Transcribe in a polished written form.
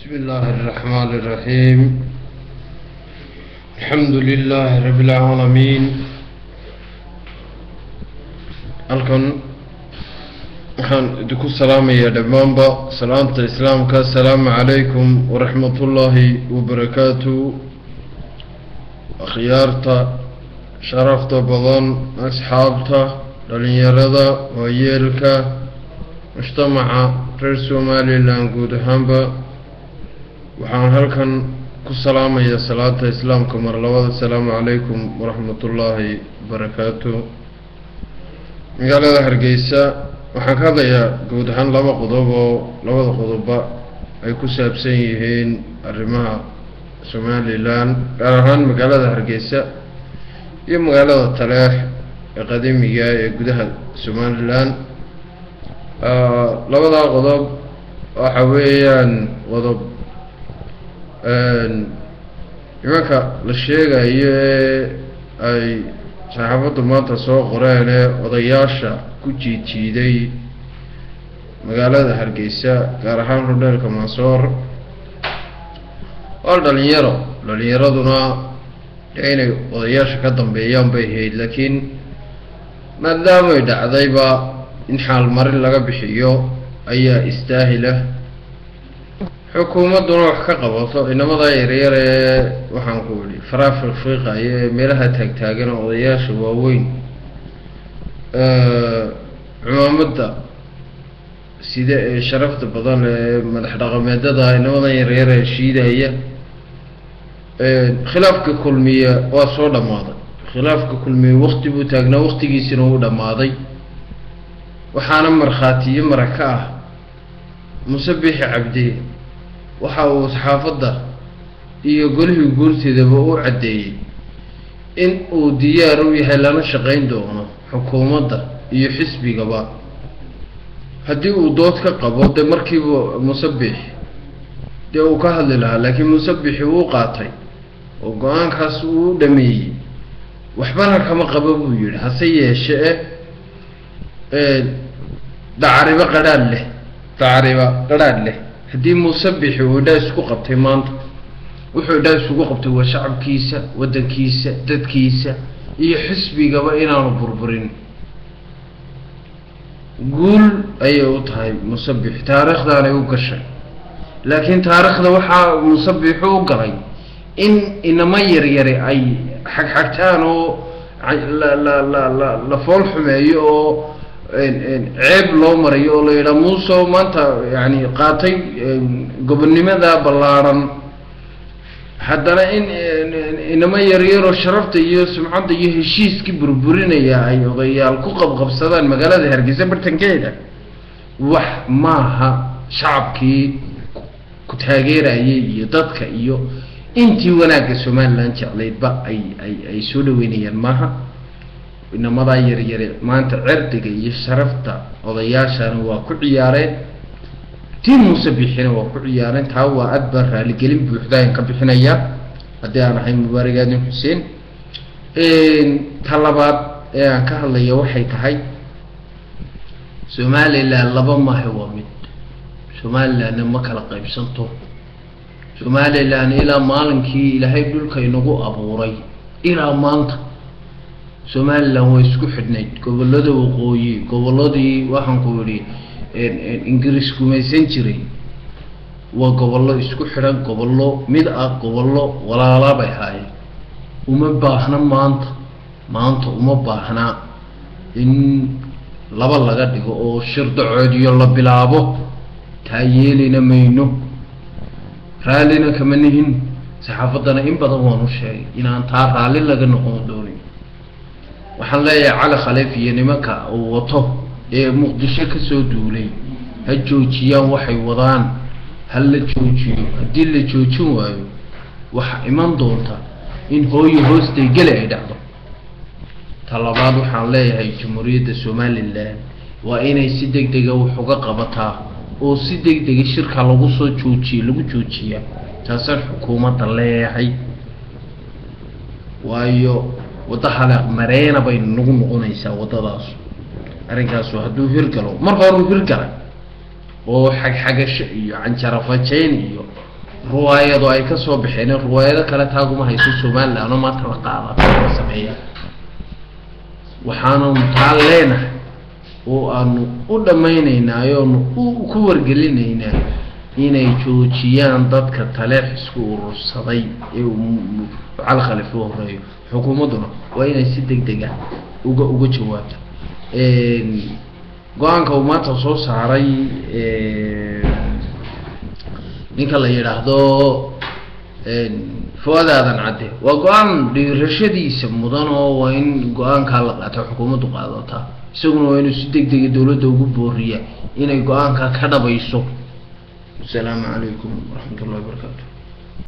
بسم الله الرحمن الرحيم. الحمد لله رب العالمين. halkan waxaan idinku salaamayaa dhammaanba salaanta islaamka. assalaamu calaykum waraxmatullaahi wabarakaatu. akhyaarta sharafta badan, asxaabta, dhalinyarada, waayeelka, mujtamaca reer somalilan guud ahaanba waxaan halkan ku salaamayaa salaanta islaamka mar labada. assalaamu calaykum waraxmatullaahi wabarakaatu. magaalada Hargeysa waxaan ka hadlayaa guud ahaan laba qodob oo labada qodobba ay ku saabsan yihiin arrimaha Somaliland, gaar ahaan magaalada Hargeysa iyo magaalada Taleex ee qadiimiga ee gudaha Somaliland. labada qodob waxa weeyaan qodob nimanka la sheegayo ee ay saxaafaddu maanta soo qoreen ee odayaasha ku jiijiiday magaalada Hargeysa, gaar ahaan hodheelka Mansoor. waa dhalinyaraduna inay odayaasha ka dambeeyaan bay ahayd, laakiin maadaamay dhacdayba in xaalmarin laga bixiyo ayaa istaahila. xukuumadduna wax ka qabato inamada yaryar ee waxaan ku idhi faraafiiqaya ee meelaha taagtaagan odayaasha waaweyn cumaamadda sida ee sharafta badan ee madax dhaqameedada inamadan yaryar ee shiidaya. khilaafka kulmiya waa soo dhammaaday. khilaafka kulmiya waqti buu taagnaa, waqtigiisina uu dhammaaday. waxaana markhaatiyo maraka ah Muuse Biixi Cabdi waxa uu saxaafadda iyo golihii guurteedaba u caddeeyey in uu diyaar u yahay lana shaqayn doono xukuumadda iyo xisbigaba haddii uu dood ka qabo. dee markiiba Muuse Biixi dee uu ka hadli lahaa, laakiin Muuse Biixi wuu qaatay oo go-aankaas uu dhameeyey. waxbana kama qabo buu yidhi, hase yeeshee dacariba qadhaadh leh haddii Muuse Biixi uu idhaa isku qabtay maanta, wuxuu idhaa isugu qabtay waa shacabkiisa, waddankiisa, dadkiisa iyo xisbigaba inaanu burburin. guul ayay u tahay Muuse Biixi, taariikhdaanay u gashay. laakiin taariikhda waxaa Muuse Biixi u galay in inama yaryari ay xagxagtaan oo la fool xumeeyo oo ceeb loo marayo oo la yidhaa Muuse maanta yani qaatay gobonnimada ballaaran. haddana in inama yaryaroo sharafta iyo sumcadda iyo heshiiskii burburinaya ay odayaal ku qabqabsadaan magaalada Hargeysa bartankeeda. wax maaha shacabkii ku taageerayay iyo dadka iyo intii wanaagga Somaliland jeclaydba ay soo dhaweynayaan maaha. inamada yaryare maanta cirdiga iyo sharafta odayaashana waa ku ciyaareen, tii Muuse Biixina waa ku ciyaareen. taa waa aad baa raaligelin buuxda aan ka bixinayaa haddii aan ahay Mubaarak Aadan Xuseen. ta labaad ee aan ka hadlaya waxay tahay Somaliland laba maahe waa mid. Somalilandna ma kala qaybsanto. Somaliland ilaa maalinkii ilaahay dhulka inagu abuuray ilaa maanta Somaliland way isku xidhnayd. gobollada waqooyi, gobolladii waxaan ku idhi Ingiriis gumaysan jiray, waa gobollo isku xidhan, gobollo mid ah, gobollo walaala bay ahaayeen. uma baahna maanta uma baahnaa in laba laga dhigo oo shirdacoodiyo la bilaabo. taa yeelina mayno, raallina kama nihin. saxaafaddana in badan waanu sheegay inaan taa raalli laga noqon doonin. waxaan leeyahay Cali Khaliif iyo nimanka uu wato ee Muqdisho ka soo duulay ha joojiyaan waxay wadaan, ha la joojiyo. haddii la joojin waayo waxa iman doonta in hooyo hoostay geli ay dhacdo. ta labaad waxaan leeyahay Jamhuuriyadda Somaliland waa inay si degdega wax uga qabataa oo si degdega shirka lagu joojiyaa. taasaan xukuumadda leeyahay, waayo wadda halaaq mareena bay nagu noqonaysaa waddadaas. arrinkaasu hadduu hirgalo mar hore uu hirgalay oo xagxagasho iyo canjarafajayn iyo رواية أي كسر بحين الرواية كلا تاجم هاي سومال لأنه ما تلقى سمعية وحنا متعلنا وأنو ودمينينا يوم وكور قلنا inay joojiyaan dadka taleexisku urursaday على خلفه horeeyo xukuumaduna waa inay si degdeg ah uga jawaabto go'aanka uu maanta soo saaray ninka la yiraahdo foodaadan cadde waa go'aan dhiirashadiisa mudan oo waa in go'aanka la qaato xukuumaddu qaadata isaguna waa inuu si degdeg ah dawladda ugu booriyaa inay go'aanka ka dhabayso. السلام عليكم ورحمة الله وبركاته.